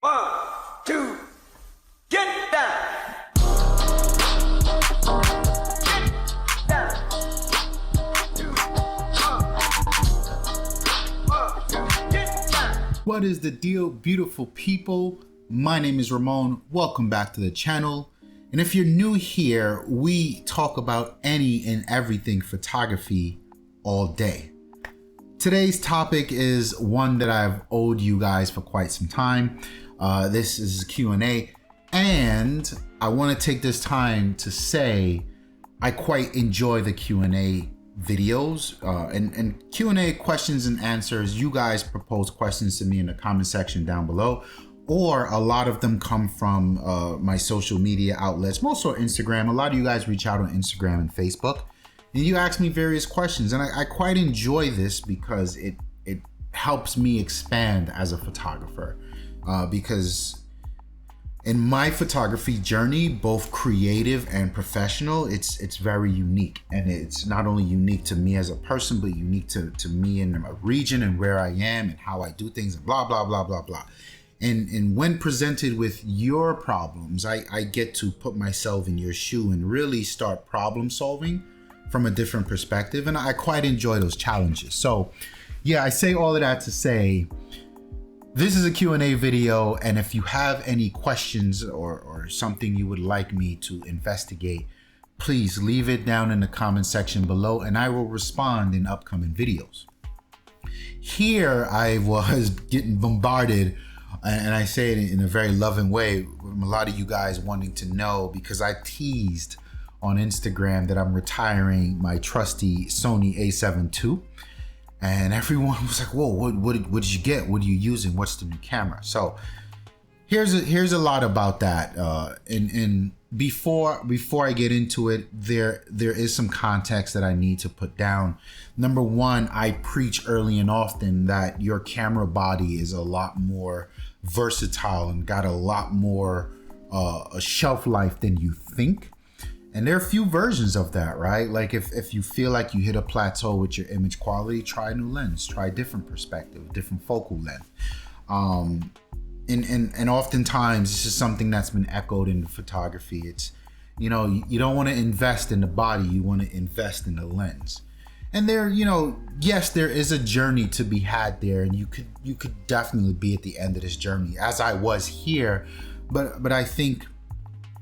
One, two, get down. Get down. Two, one, two, get down. What is the deal, beautiful people? My name is Ramon. Welcome back to the channel. And if you're new here, we talk about any and everything photography all day. Today's topic is one that I've owed you guys for quite some time. This is a Q&A, and I want to take this time to say I quite enjoy the Q&A videos and Q&A questions and answers. You guys propose questions to me in the comment section down below, or a lot of them come from my social media outlets, most on Instagram. A lot of you guys reach out on Instagram and Facebook, and you ask me various questions, and I quite enjoy this because it helps me expand as a photographer. Because in my photography journey, both creative and professional, it's very unique, and it's not only unique to me as a person, but unique to me in a region and where I am and how I do things and blah blah blah blah blah. And when presented with your problems, I get to put myself in your shoe and really start problem solving from a different perspective, and I quite enjoy those challenges. So yeah, I say all of that to say this is a Q&A video, and if you have any questions or something you would like me to investigate, please leave it down in the comment section below, and I will respond in upcoming videos. Here I was getting bombarded, and I say it in a very loving way, from a lot of you guys wanting to know, because I teased on Instagram that I'm retiring my trusty Sony A7IV. And everyone was like, whoa, what did you get? What are you using? What's the new camera? So here's a lot about that. And before I get into it, there is some context that I need to put down. Number one, I preach early and often that your camera body is a lot more versatile and got a lot more a shelf life than you think. And there are a few versions of that, right? Like if you feel like you hit a plateau with your image quality, try a new lens, try a different perspective, different focal length. And oftentimes this is something that's been echoed in photography. It's, you don't want to invest in the body, you want to invest in the lens. And there, yes, there is a journey to be had there, and you could definitely be at the end of this journey, as I was here. But I think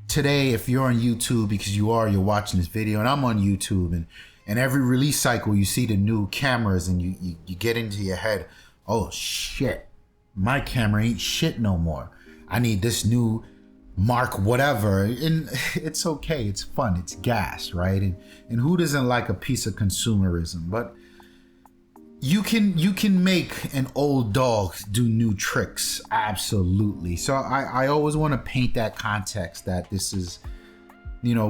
today, if you're on YouTube, because you're watching this video, and I'm on YouTube, and every release cycle you see the new cameras, and you get into your head, oh shit, my camera ain't shit no more. I need this new Mark whatever. And it's okay, it's fun, it's gas, right? And who doesn't like a piece of consumerism? But you can make an old dog do new tricks, absolutely. So I always want to paint that context that this is,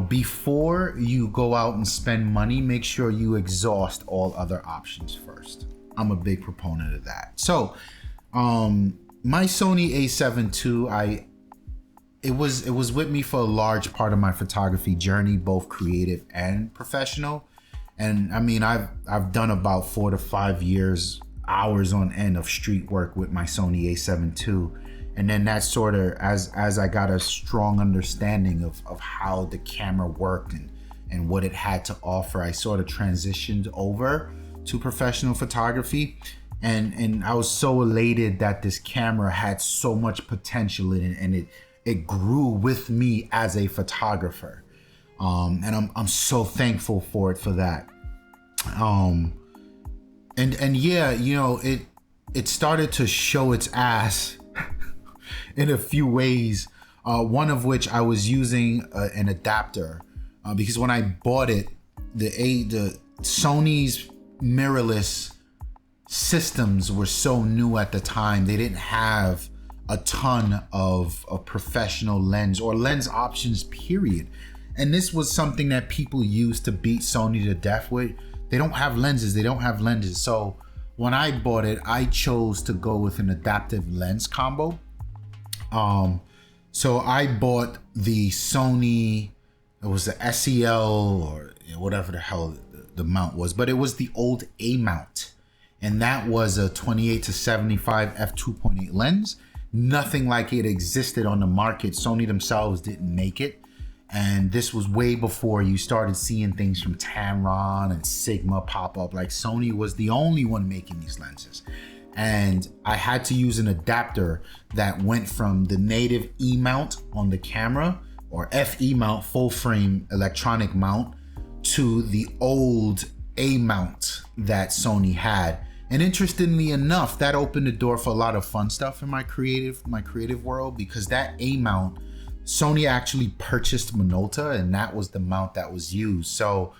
before you go out and spend money, make sure you exhaust all other options first. I'm a big proponent of that. So my Sony A7IV, it was with me for a large part of my photography journey, both creative and professional. And I mean, I've done about 4 to 5 years, hours on end of street work with my Sony A7IV. And then that sort of, as I got a strong understanding of how the camera worked and what it had to offer, I sort of transitioned over to professional photography. And I was so elated that this camera had so much potential in it, and it grew with me as a photographer. And I'm so thankful for it for that. And yeah, it started to show its ass in a few ways. One of which I was using an adapter because when I bought it, the Sony's mirrorless systems were so new at the time. They didn't have a ton of professional lens or lens options, period. And this was something that people used to beat Sony to death with. They don't have lenses. So when I bought it, I chose to go with an adaptive lens combo. So I bought the Sony, it was the SEL or whatever the hell the mount was, but it was the old A mount. And that was a 28 to 75 f2.8 lens. nothing like it existed on the market. Sony themselves didn't make it. And this was way before you started seeing things from Tamron and Sigma pop up. Like, Sony was the only one making these lenses. And I had to use an adapter that went from the native E mount on the camera, or FE mount, full frame electronic mount, to the old A mount that Sony had. And interestingly enough, that opened the door for a lot of fun stuff in my creative world, because that A mount, Sony actually purchased Minolta, and that was the mount that was used. So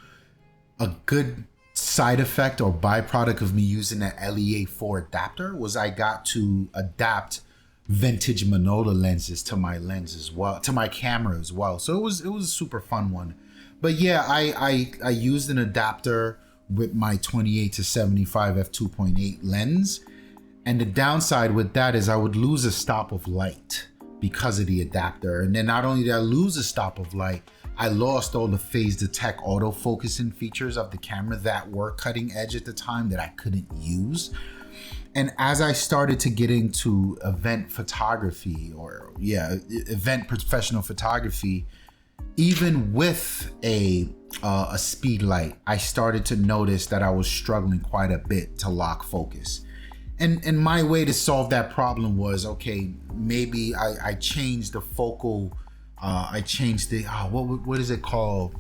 a good side effect or byproduct of me using that LE-A4 adapter was I got to adapt vintage Minolta lenses to my lens as well, to my camera as well. So it was a super fun one. But yeah, I used an adapter with my 28-75 f2.8 lens. And the downside with that is I would lose a stop of light because of the adapter. And then not only did I lose a stop of light, I lost all the phase detect autofocusing features of the camera that were cutting edge at the time that I couldn't use. And as I started to get into event photography, event professional photography, even with a speed light, I started to notice that I was struggling quite a bit to lock focus. And my way to solve that problem was, okay, maybe I changed the focal, I changed the, what is it called?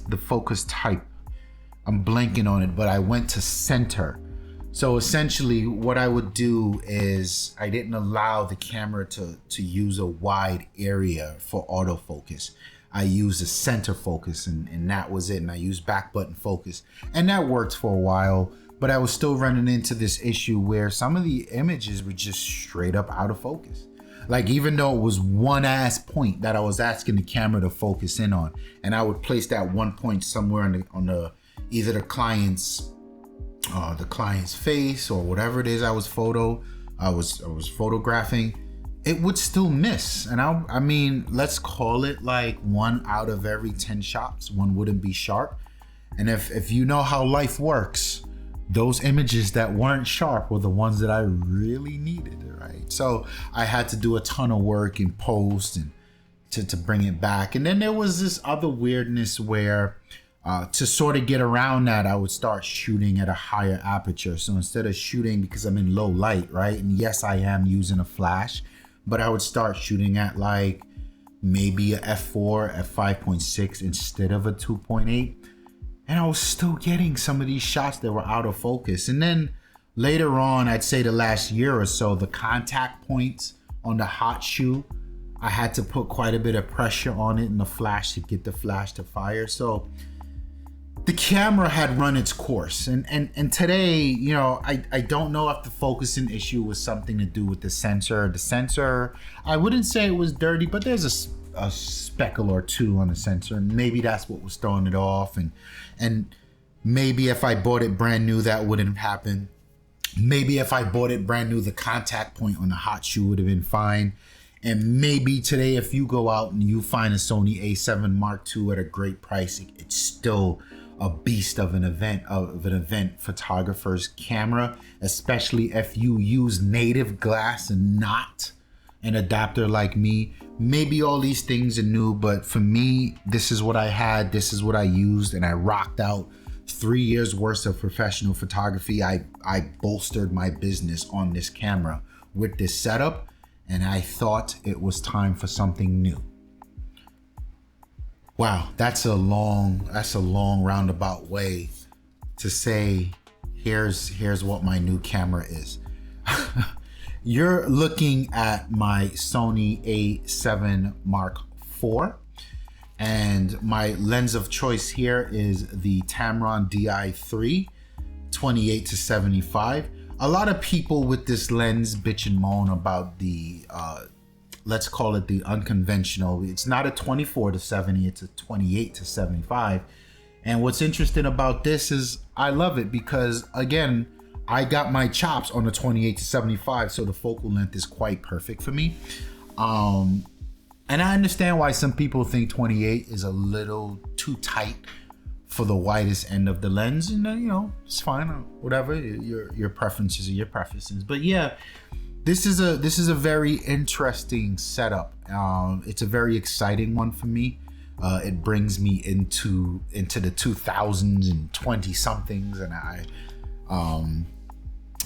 The focus type. I'm blanking on it, but I went to center. So essentially what I would do is I didn't allow the camera to use a wide area for autofocus. I used a center focus, and that was it. And I used back button focus, and that worked for a while. But I was still running into this issue where some of the images were just straight up out of focus. Like, even though it was one ass point that I was asking the camera to focus in on, and I would place that one point somewhere on the either the client's face or whatever it is I was photographing, it would still miss. And I mean, let's call it like 1 out of every 10 shots, one wouldn't be sharp. And if you know how life works, those images that weren't sharp were the ones that I really needed, right? So I had to do a ton of work in post and to bring it back. And then there was this other weirdness where to sort of get around that, I would start shooting at a higher aperture. So instead of shooting, because I'm in low light, right? And yes, I am using a flash, but I would start shooting at like maybe a f4 at 5.6 instead of a 2.8. And I was still getting some of these shots that were out of focus. And then later on, I'd say the last year or so, the contact points on the hot shoe, I had to put quite a bit of pressure on it in the flash to get the flash to fire. So the camera had run its course. And today, you know, I don't know if the focusing issue was something to do with the sensor. The sensor, I wouldn't say it was dirty, but there's a speckle or two on the sensor, and maybe that's what was throwing it off. And maybe if I bought it brand new, that wouldn't have happened. Maybe if I bought it brand new, the contact point on the hot shoe would have been fine. And maybe today, if you go out and you find a Sony A7 Mark II at a great price, it's still a beast of an event photographer's camera, especially if you use native glass and not an adapter like me. Maybe all these things are new, but for me, this is what I had, this is what I used, and I rocked out 3 years worth of professional photography. I bolstered my business on this camera with this setup, and I thought it was time for something new. Wow, that's a long roundabout way to say here's what my new camera is. You're looking at my Sony A7 Mark IV, and my lens of choice here is the Tamron Di3 28-75. A lot of people with this lens bitch and moan about the let's call it the unconventional. It's not a 24-70, it's a 28-75. And what's interesting about this is I love it because, again, I got my chops on the 28-75, so the focal length is quite perfect for me. And I understand why some people think 28 is a little too tight for the widest end of the lens, and you know, it's fine, whatever, your preferences are your preferences. But yeah, this is a very interesting setup. It's a very exciting one for me. It brings me into the 2000s and 20 somethings, and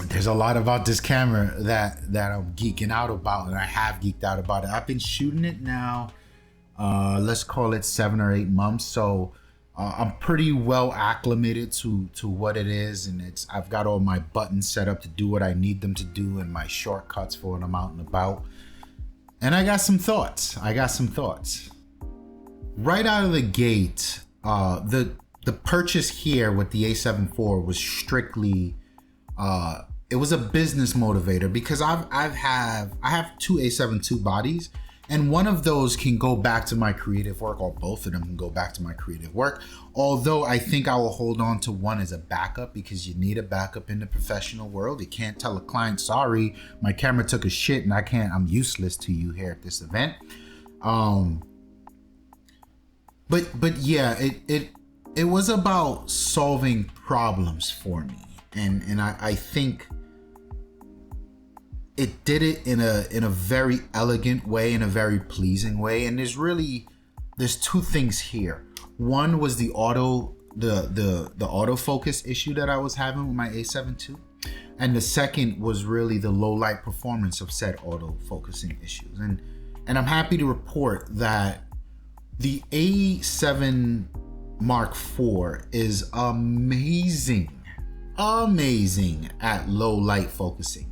there's a lot about this camera that I'm geeking out about, and I have geeked out about it. I've been shooting it now, let's call it 7 or 8 months. So I'm pretty well acclimated to what it is, and I've got all my buttons set up to do what I need them to do, and my shortcuts for when I'm out and about. And I got some thoughts. Right out of the gate, the purchase here with the A7IV was strictly it was a business motivator, because I have 2 A7 II bodies, and one of those can go back to my creative work, or both of them can go back to my creative work. Although I think I will hold on to one as a backup, because you need a backup in the professional world. You can't tell a client, sorry, my camera took a shit and I'm useless to you here at this event. But yeah, it was about solving problems for me. And I think it did it in a very elegant way, in a very pleasing way. And there's 2 things here. One was the autofocus issue that I was having with my A7 II, and the second was really the low light performance of said autofocusing issues. And I'm happy to report that the A7 Mark IV is amazing at low light focusing.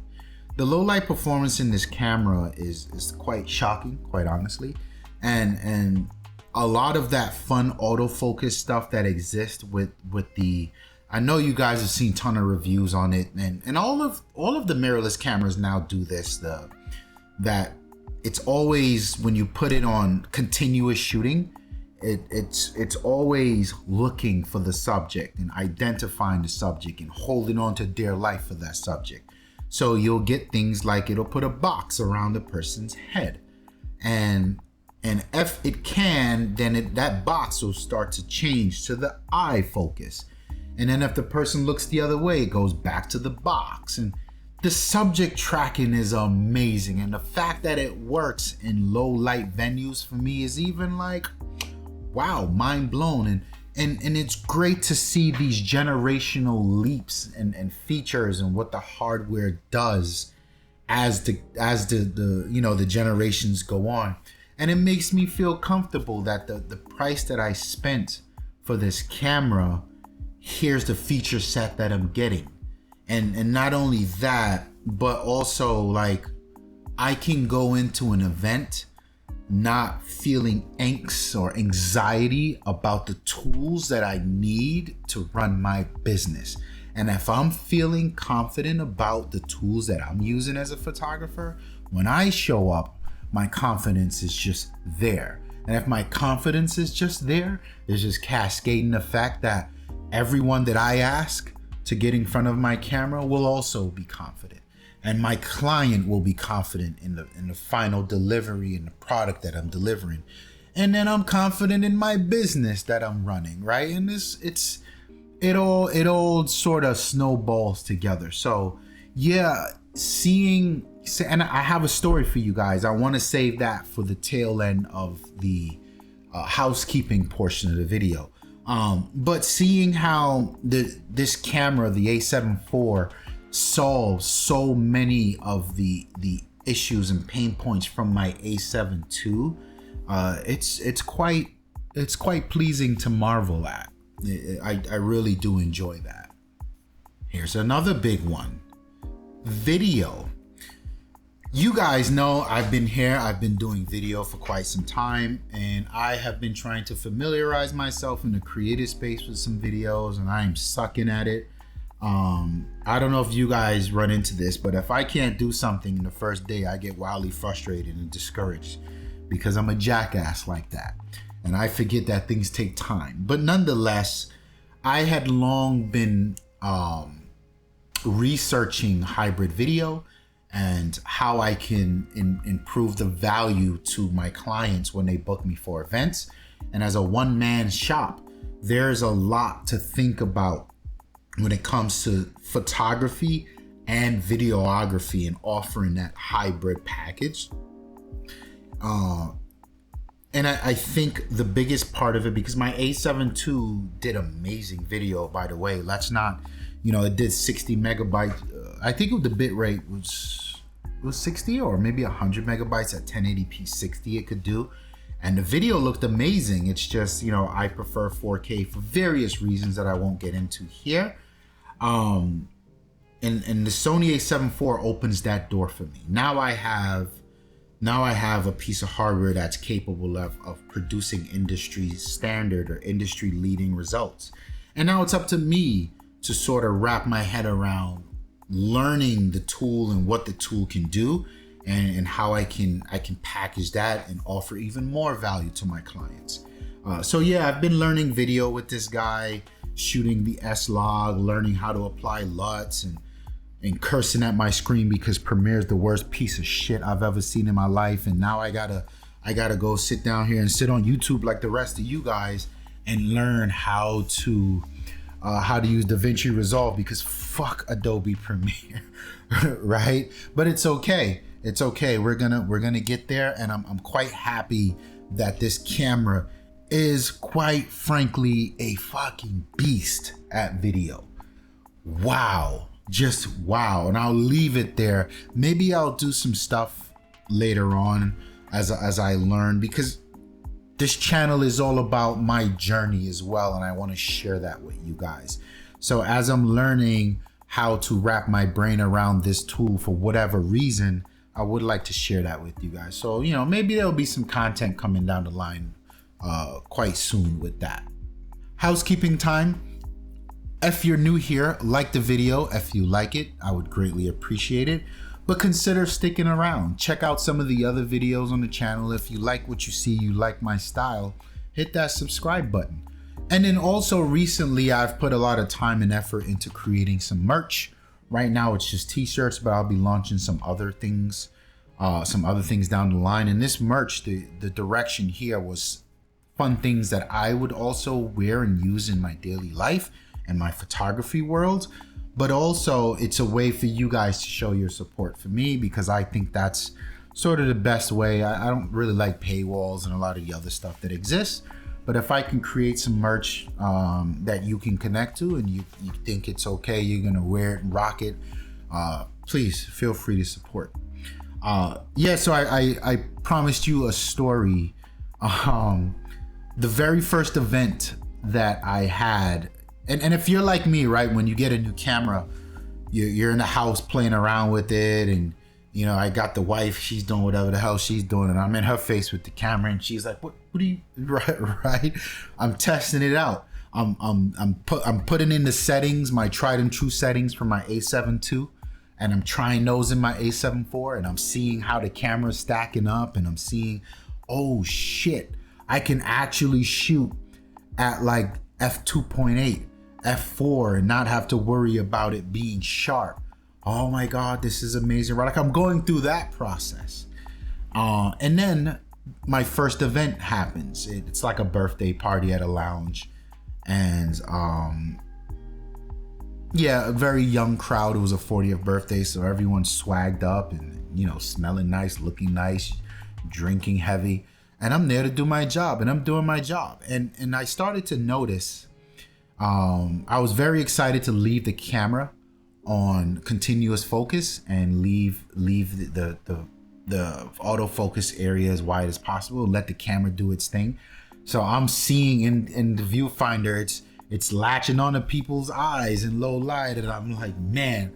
The low light performance in this camera is quite shocking, quite honestly, and a lot of that fun autofocus stuff that exists with the, I know you guys have seen a ton of reviews on it, and all of the mirrorless cameras now do this, that it's always, when you put it on continuous shooting, it's always looking for the subject and identifying the subject and holding on to dear life for that subject. So you'll get things like it'll put a box around the person's head, and if it can, then that box will start to change to the eye focus, and then if the person looks the other way, it goes back to the box. And the subject tracking is amazing, and the fact that it works in low light venues for me is even like, wow, mind blown. And it's great to see these generational leaps and features and what the hardware does as the the generations go on. And it makes me feel comfortable that the price that I spent for this camera, here's the feature set that I'm getting. And not only that, but also, like, I can go into an event not feeling angst or anxiety about the tools that I need to run my business. And if I'm feeling confident about the tools that I'm using as a photographer, when I show up, my confidence is just there. And if my confidence is just there, there's just cascading effect that everyone that I ask to get in front of my camera will also be confident. And my client will be confident in the final delivery and the product that I'm delivering. And then I'm confident in my business that I'm running, right? And it all sort of snowballs together. So yeah, and I have a story for you guys. I want to save that for the tail end of the housekeeping portion of the video. But seeing how this camera, the A7IV, solves so many of the issues and pain points from my A7 II, it's quite pleasing to marvel at. I really do enjoy that. Here's another big one: video. You guys know I've been doing video for quite some time, and I have been trying to familiarize myself in the creative space with some videos, and I'm sucking at it. I don't know if you guys run into this, but if I can't do something in the first day, I get wildly frustrated and discouraged, because I'm a jackass like that, and I forget that things take time. But nonetheless, I had long been researching hybrid video and how I can improve the value to my clients when they book me for events. And as a one-man shop, there's a lot to think about when it comes to photography and videography and offering that hybrid package. And I think the biggest part of it, because my A7 II did amazing video, by the way. Let's not, it did 60 megabytes. I think the bit rate was 60 or maybe 100 megabytes at 1080p 60 it could do. And the video looked amazing. It's just, I prefer 4K for various reasons that I won't get into here. And the Sony A7IV opens that door for me. Now I have a piece of hardware that's capable of producing industry standard or industry leading results. And now it's up to me to sort of wrap my head around learning the tool and what the tool can do, and how I can package that and offer even more value to my clients. So yeah, I've been learning video with this guy, shooting the S-Log, learning how to apply LUTs, and cursing at my screen because Premiere's the worst piece of shit I've ever seen in my life. And now I gotta go sit down here and sit on YouTube like the rest of you guys and learn how to use DaVinci Resolve, because fuck Adobe Premiere, right? But it's okay. It's okay. We're gonna get there, and I'm quite happy that this camera is, quite frankly, a fucking beast at video. Wow. Just wow. And I'll leave it there. Maybe I'll do some stuff later on as I learn, because this channel is all about my journey as well, and I want to share that with you guys. So as I'm learning how to wrap my brain around this tool for whatever reason, I would like to share that with you guys. So, maybe there'll be some content coming down the line quite soon with that. Housekeeping time. If you're new here, like the video. If you like it, I would greatly appreciate it. But consider sticking around. Check out some of the other videos on the channel. If you like what you see, you like my style, hit that subscribe button. And then also recently, I've put a lot of time and effort into creating some merch. Right now it's just t-shirts, but I'll be launching some other things down the line. And this merch, the direction here was fun things that I would also wear and use in my daily life and my photography world. But also it's a way for you guys to show your support for me, because I think that's sort of the best way. I don't really like paywalls and a lot of the other stuff that exists. But if I can create some merch that you can connect to, and you think it's okay, you're gonna wear it and rock it, please feel free to support. So I promised you a story. The very first event that I had, and if you're like me, right, when you get a new camera, you're in the house playing around with it, and I got the wife, she's doing whatever the hell she's doing, and I'm in her face with the camera, and she's like, what are you, right? I'm testing it out. I'm putting in the settings, my tried and true settings for my A7 II, and I'm trying those in my A7IV, and I'm seeing how the camera's stacking up, and I'm seeing, oh shit, I can actually shoot at like f2.8, f4, and not have to worry about it being sharp. Oh my God, this is amazing, right? Like, I'm going through that process. And then my first event happens. It's like a birthday party at a lounge. And a very young crowd. It was a 40th birthday, so everyone's swagged up and, smelling nice, looking nice, drinking heavy. And I'm there to do my job, and I'm doing my job. And I started to notice, I was very excited to leave the camera on continuous focus and leave the autofocus area as wide as possible, let the camera do its thing. So I'm seeing in the viewfinder, it's latching onto people's eyes in low light, and I'm like, man,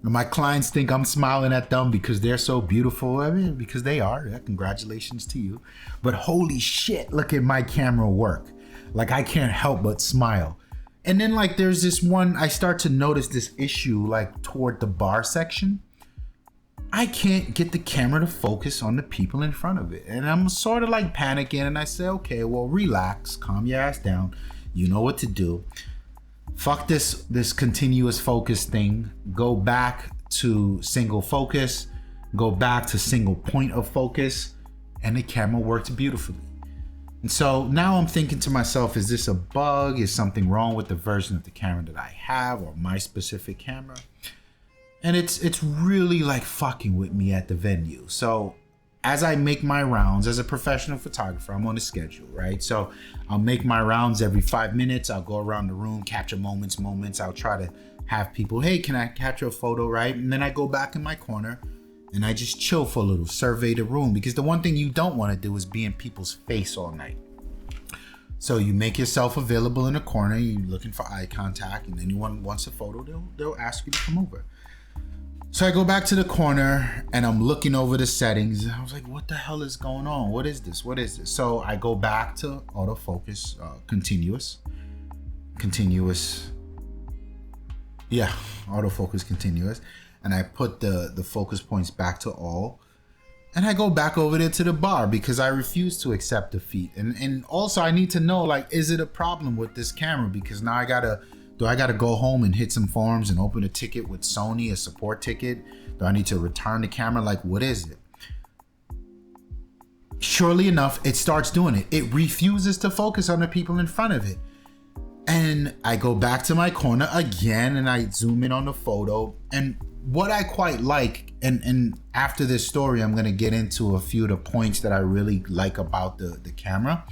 my clients think I'm smiling at them because they're so beautiful. I mean, because they are. Yeah, congratulations to you. But holy shit, look at my camera work. Like, I can't help but smile. And then like there's this one, I start to notice this issue like toward the bar section. I can't get the camera to focus on the people in front of it. And I'm sort of like panicking, and I say, okay, well, relax, calm your ass down. You know what to do. Fuck this continuous focus thing. Go back to single focus, go back to single point of focus, and the camera works beautifully. And so now I'm thinking to myself, is this a bug? Is something wrong with the version of the camera that I have, or my specific camera? and it's really like fucking with me at the venue. So as I make my rounds as a professional photographer, I'm on a schedule, right? So I'll make my rounds every 5 minutes. I'll go around the room, capture moments. I'll try to have people, hey, can I capture a photo, right? And then I go back in my corner and I just chill for a little, survey the room, because the one thing you don't want to do is be in people's face all night. So you make yourself available in a corner, you're looking for eye contact, and anyone wants a photo, they'll ask you to come over. So I go back to the corner and I'm looking over the settings. I was like, what the hell is going on? What is this? So I go back to autofocus, continuous. Yeah, autofocus continuous. And I put the focus points back to all. And I go back over there to the bar because I refuse to accept defeat. And also I need to know, like, is it a problem with this camera? Because now I gotta go home and hit some forms and open a ticket with Sony, a support ticket? Do I need to return the camera? Like, what is it? Surely enough, it starts doing it. It refuses to focus on the people in front of it. And I go back to my corner again and I zoom in on the photo. And what I quite like, and after this story, I'm gonna get into a few of the points that I really like about the camera.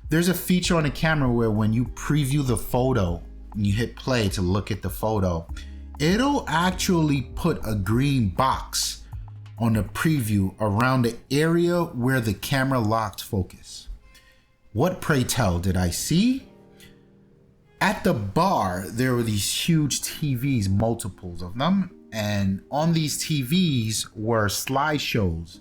There's a feature on the camera where when you preview the photo, and you hit play to look at the photo, it'll actually put a green box on the preview around the area where the camera locked focus. What, pray tell, did I see? At the bar, there were these huge TVs, multiples of them, and on these TVs were slideshows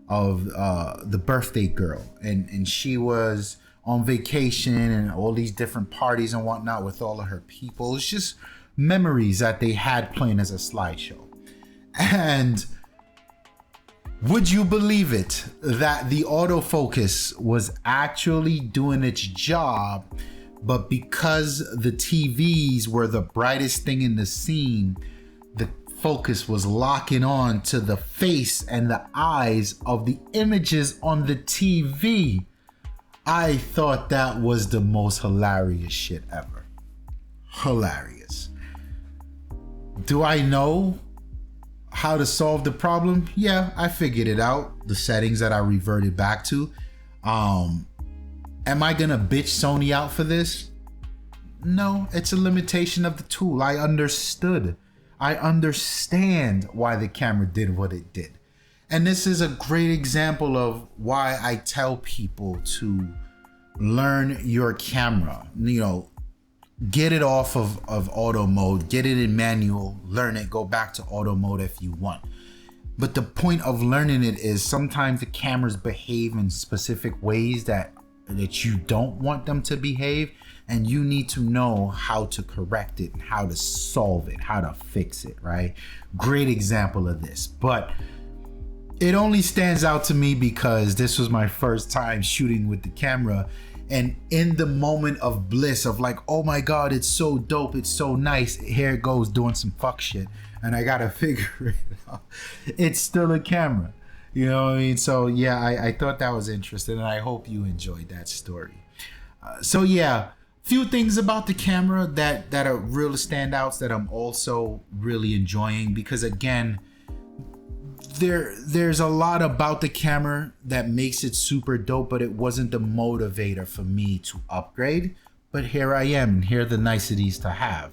of the birthday girl, and she was on vacation and all these different parties and whatnot with all of her people. It's just memories that they had playing as a slideshow. And would you believe it that the autofocus was actually doing its job, but because the TVs were the brightest thing in the scene, the focus was locking on to the face and the eyes of the images on the TV. I thought that was the most hilarious shit ever. Hilarious. Do I know how to solve the problem? Yeah, I figured it out. The settings that I reverted back to. Am I gonna bitch Sony out for this? No, it's a limitation of the tool. I understand why the camera did what it did. And this is a great example of why I tell people to learn your camera. You know, get it off of auto mode, get it in manual, learn it, go back to auto mode if you want. But the point of learning it is sometimes the cameras behave in specific ways that you don't want them to behave, and you need to know how to correct it, how to solve it, how to fix it, right? Great example of this. But it only stands out to me because this was my first time shooting with the camera, and in the moment of bliss of like, oh my God, it's so dope, it's so nice, here it goes doing some fuck shit, and I gotta figure it out. It's still a camera, you know what I mean? So yeah, I thought that was interesting, and I hope you enjoyed that story. So yeah, few things about the camera that are real standouts that I'm also really enjoying, because again, there's a lot about the camera that makes it super dope, but it wasn't the motivator for me to upgrade. But here I am, and here are the niceties to have.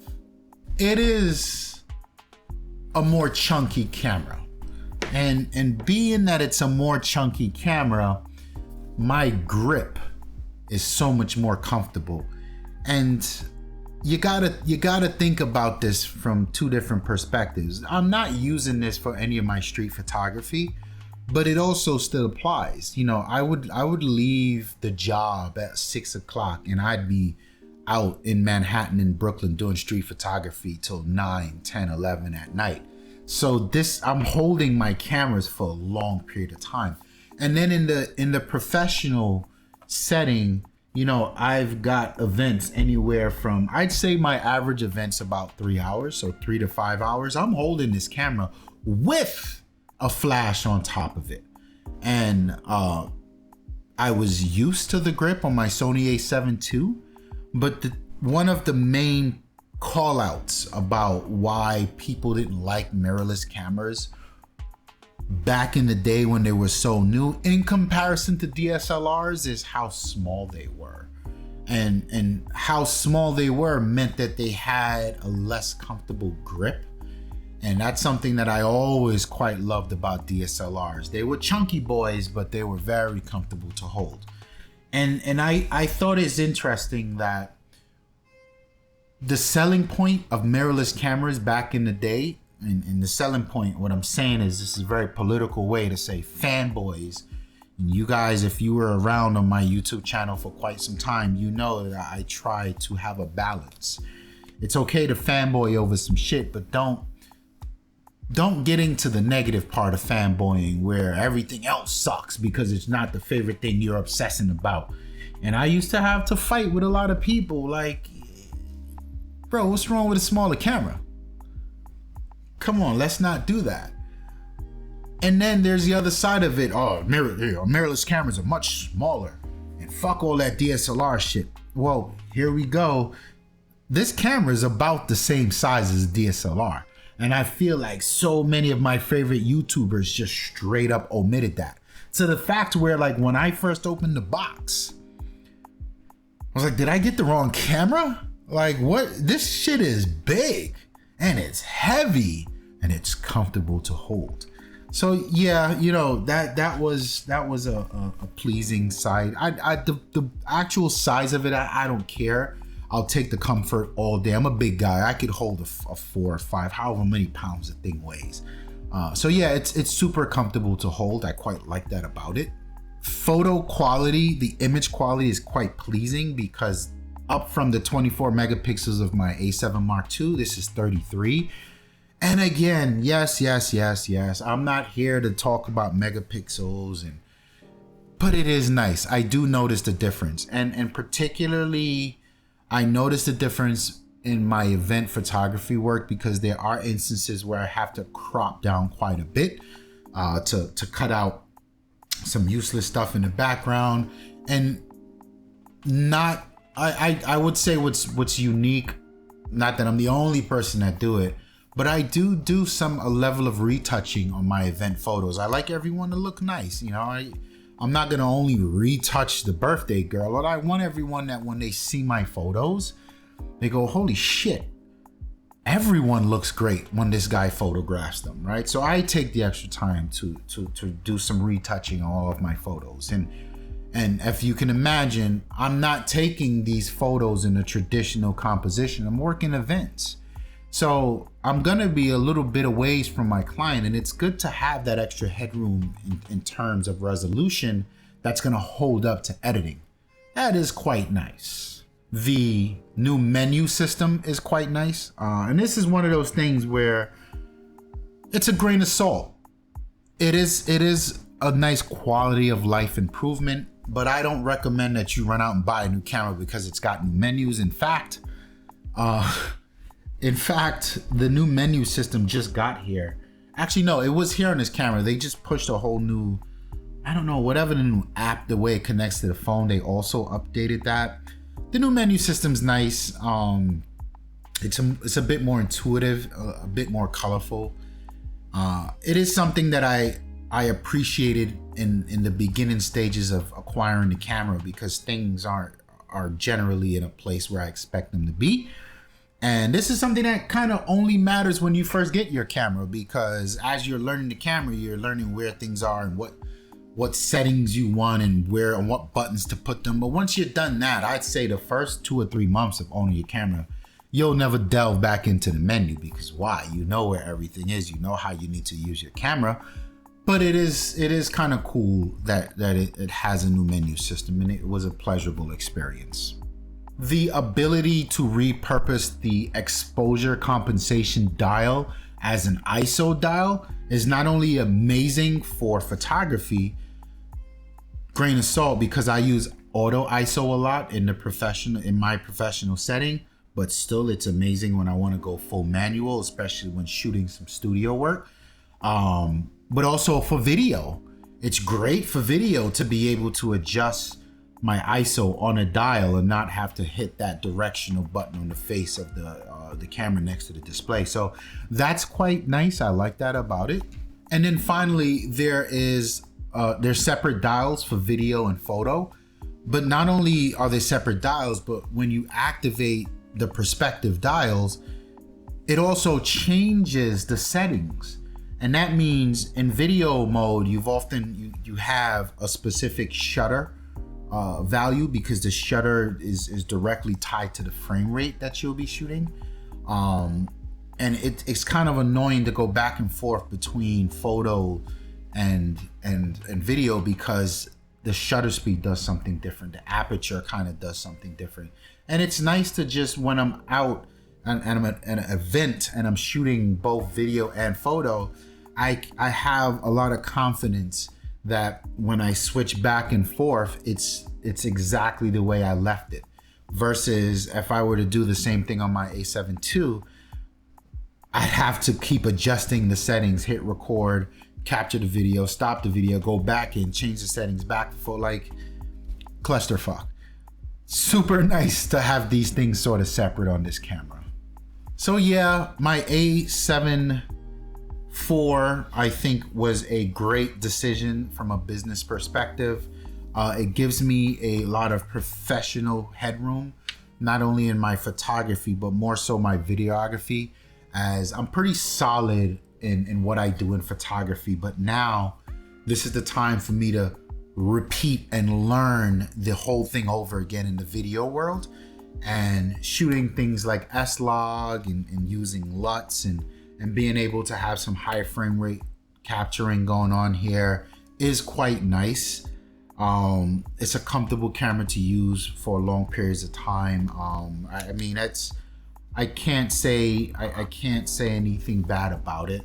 It is a more chunky camera, and being that it's a more chunky camera, my grip is so much more comfortable. And you gotta think about this from two different perspectives. I'm not using this for any of my street photography, but it also still applies. You know, I would leave the job at 6 o'clock and I'd be out in Manhattan and Brooklyn doing street photography till 9, 10, 11 at night. So this, I'm holding my cameras for a long period of time. And then in the professional setting, you know, I've got events anywhere from, I'd say my average event's about 3 hours, so 3 to 5 hours. I'm holding this camera with a flash on top of it. And I was used to the grip on my Sony A7 IV, but one of the main call outs about why people didn't like mirrorless cameras back in the day when they were so new in comparison to DSLRs is how small they were. And how small they were meant that they had a less comfortable grip. And that's something that I always quite loved about DSLRs. They were chunky boys, but they were very comfortable to hold. And I thought it's interesting that the selling point of mirrorless cameras back in the day, and the selling point, what I'm saying is, this is a very political way to say fanboys. And you guys, if you were around on my YouTube channel for quite some time, you know that I try to have a balance. It's okay to fanboy over some shit, but don't get into the negative part of fanboying where everything else sucks because it's not the favorite thing you're obsessing about. And I used to have to fight with a lot of people like, bro, what's wrong with a smaller camera? Come on, let's not do that. And then there's the other side of it. Oh, mirrorless cameras are much smaller. And fuck all that DSLR shit. Well, here we go. This camera is about the same size as a DSLR. And I feel like so many of my favorite YouTubers just straight up omitted that. To the fact where, like, when I first opened the box, I was like, did I get the wrong camera? Like, what? This shit is big and it's heavy and it's comfortable to hold. So yeah, you know, that was a pleasing side. The actual size of it, I don't care. I'll take the comfort all day. I'm a big guy. I could hold a 4 or 5, however many pounds the thing weighs. So yeah, it's super comfortable to hold. I quite like that about it. Photo quality, the image quality is quite pleasing because up from the 24 megapixels of my A7 Mark II, this is 33. And again, yes. I'm not here to talk about megapixels, but it is nice. I do notice the difference. And particularly, I noticed the difference in my event photography work because there are instances where I have to crop down quite a bit to cut out some useless stuff in the background. And I would say what's unique, not that I'm the only person that do it, but I do a level of retouching on my event photos. I like everyone to look nice. You know, I'm not gonna only retouch the birthday girl, but I want everyone that when they see my photos, they go, holy shit, everyone looks great when this guy photographs them, right? So I take the extra time to do some retouching on all of my photos. And if you can imagine, I'm not taking these photos in a traditional composition. I'm working events. So I'm gonna be a little bit away from my client, and it's good to have that extra headroom in terms of resolution that's gonna hold up to editing. That is quite nice. The new menu system is quite nice. And this is one of those things where it's a grain of salt. It is a nice quality of life improvement, but I don't recommend that you run out and buy a new camera because it's got new menus. In fact, the new menu system just got here. Actually, no, it was here on this camera. They just pushed a whole new, I don't know, whatever the new app, the way it connects to the phone, they also updated that. The new menu system's nice. It's a bit more intuitive, a bit more colorful. It is something that I appreciated in the beginning stages of acquiring the camera because things are generally in a place where I expect them to be. And this is something that kind of only matters when you first get your camera, because as you're learning the camera, you're learning where things are and what settings you want and where and what buttons to put them. But once you're done that, I'd say the first 2 or 3 months of owning your camera, you'll never delve back into the menu because why? You know where everything is. You know how you need to use your camera. But it is kind of cool that it has a new menu system, and it was a pleasurable experience. The ability to repurpose the exposure compensation dial as an ISO dial is not only amazing for photography, grain of salt, because I use auto ISO a lot in my professional setting, but still it's amazing when I want to go full manual, especially when shooting some studio work. But also for video, it's great for video to be able to adjust my ISO on a dial and not have to hit that directional button on the face of the camera next to the display. So that's quite nice. I like that about it. And then finally, there's separate dials for video and photo. But not only are they separate dials, but when you activate the perspective dials, it also changes the settings. And that means in video mode, you have a specific shutter value, because the shutter is directly tied to the frame rate that you'll be shooting. And it's kind of annoying to go back and forth between photo and video, because the shutter speed does something different. The aperture kind of does something different. And it's nice to just, when I'm out and I'm at an event and I'm shooting both video and photo, I have a lot of confidence that when I switch back and forth, it's exactly the way I left it. Versus if I were to do the same thing on my A7 II, I'd have to keep adjusting the settings, hit record, capture the video, stop the video, go back and change the settings back, for like clusterfuck. Super nice to have these things sort of separate on this camera. So yeah, my A7IV I think was a great decision from a business perspective. It gives me a lot of professional headroom, not only in my photography, but more so my videography, as I'm pretty solid in what I do in photography. But now this is the time for me to repeat and learn the whole thing over again in the video world, and shooting things like S-Log and using LUTs and being able to have some high frame rate capturing going on here is quite nice. It's a comfortable camera to use for long periods of time. I mean, I can't say anything bad about it.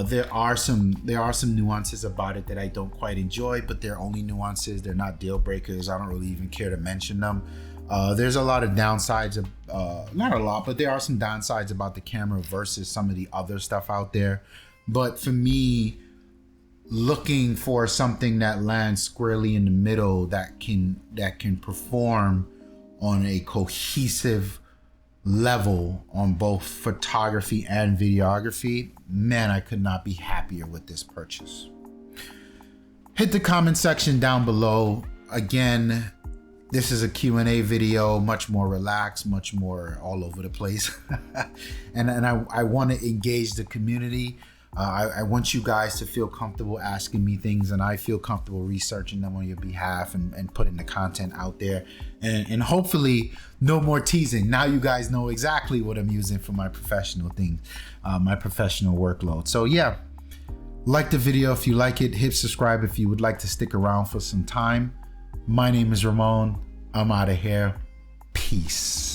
There are some nuances about it that I don't quite enjoy, but they're only nuances. They're not deal breakers. I don't really even care to mention them. There's a lot of downsides, not a lot, but there are some downsides about the camera versus some of the other stuff out there. But for me, looking for something that lands squarely in the middle, that can perform on a cohesive level on both photography and videography, man, I could not be happier with this purchase. Hit the comment section down below. Again, this is a Q&A video, much more relaxed, much more all over the place. and I want to engage the community. I want you guys to feel comfortable asking me things, and I feel comfortable researching them on your behalf and putting the content out there. And hopefully no more teasing. Now you guys know exactly what I'm using for my professional things, my professional workload. So yeah, like the video if you like it, hit subscribe if you would like to stick around for some time. My name is Ramon. I'm out of here. Peace.